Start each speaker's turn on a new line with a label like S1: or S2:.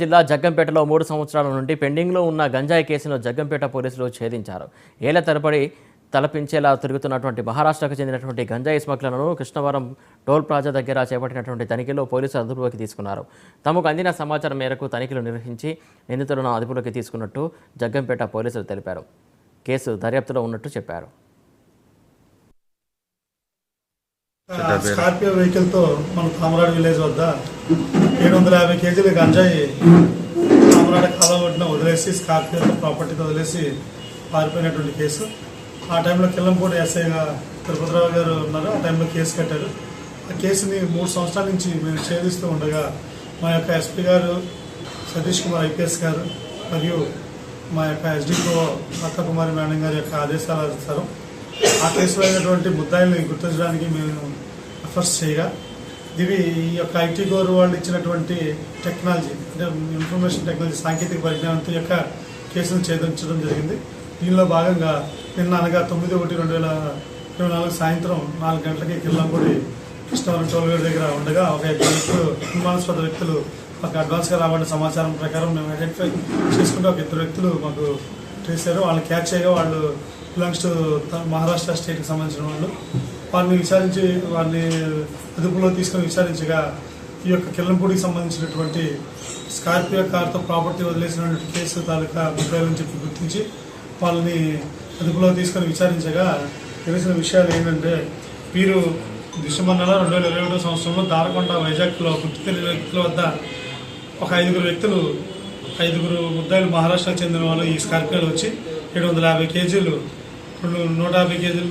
S1: జిల్లా జగ్గంపేటలో 3 సంవత్సరాల నుండి పెండింగ్లో ఉన్న గంజాయి కేసును జగ్గంపేట పోలీసులు ఛేదించారు. ఏళ్ల తరబడి తలపించేలా తిరుగుతున్నటువంటి మహారాష్ట్రకు చెందినటువంటి గంజాయి స్మగ్లర్లను కృష్ణవరం టోల్ ప్లాజా దగ్గర చేపట్టినటువంటి తనిఖీలో పోలీసులు అదుపులోకి తీసుకున్నారు. తమకు అందిన సమాచారం మేరకు తనిఖీలు నిర్వహించి నిందితులను అదుపులోకి తీసుకున్నట్టు జగ్గంపేట పోలీసులు తెలిపారు. కేసు దర్యాప్తులో ఉన్నట్టు చెప్పారు.
S2: స్కార్పియో వెహికల్ తో మన తామరాడు విలేజ్ వద్ద 750 కేజీల గంజాయి తామరాడ కాలం ఒడ్డున వదిలేసి స్కార్పియోతో ప్రాపర్టీతో వదిలేసి పారిపోయినటువంటి కేసు. ఆ టైంలో కిల్లంపూడి ఎస్ఐగా తిరుపతిరావు గారు ఉన్నారు. ఆ టైంలో కేసు కట్టారు. ఆ కేసుని 3 సంవత్సరాల నుంచి మేము ఛేదిస్తూ ఉండగా మా యొక్క ఎస్పీ గారు సతీష్ కుమార్ ఐపీఎస్ గారు మరియు మా యొక్క ఎస్డిఓ రత్నకుమారి మేడం గారి యొక్క ఆదేశాల అనుసారం ఆ కేసులో అయినటువంటి ముద్దాయిల్ని గుర్తించడానికి మేము ఎఫర్ట్స్ చేయగా ఇవి ఈ యొక్క ఐటీ గోరు వాళ్ళు ఇచ్చినటువంటి టెక్నాలజీ అంటే ఇన్ఫర్మేషన్ టెక్నాలజీ సాంకేతిక పరిజ్ఞానంతో యొక్క కేసును ఛేదించడం జరిగింది. దీనిలో భాగంగా నిన్న అనగా 9/1/2024 సాయంత్రం 4 గంటలకి కిల్లంపూడి కృష్ణవరం టోల్గేట్ దగ్గర ఉండగా ఒక 2 వ్యక్తులు అనుమానాస్పద వ్యక్తులు మాకు అడ్వాన్స్గా రాబడిన సమాచారం ప్రకారం మేము ఐడెంటిఫై చేసుకుంటే ఒక 2 వ్యక్తులు మాకు చేశారు. వాళ్ళని క్యాచ్ చేయగా వాళ్ళు బిలాంగ్స్ టు మహారాష్ట్ర స్టేట్కి సంబంధించిన వాళ్ళు. వారిని విచారించి వారిని అదుపులో తీసుకొని విచారించగా ఈ యొక్క కిల్లంపూడికి సంబంధించినటువంటి స్కార్పియో కార్తో ప్రాపర్టీ వదిలేసినటువంటి కేసు తాలూకా ముద్దాయిలని చెప్పి గుర్తించి వాళ్ళని అదుపులో తీసుకొని విచారించగా తెలిసిన విషయాలు ఏంటంటే వీరు డిసెంబర్ నెల 2021 సంవత్సరంలో దారకొండ వైజాగ్లో గుర్తు తెలియని వ్యక్తుల వద్ద ఒక 5 ముద్దాయిలు మహారాష్ట్రకు చెందిన వాళ్ళు ఈ స్కార్పియోలో వచ్చి 750 కేజీలు 150 కేజీలు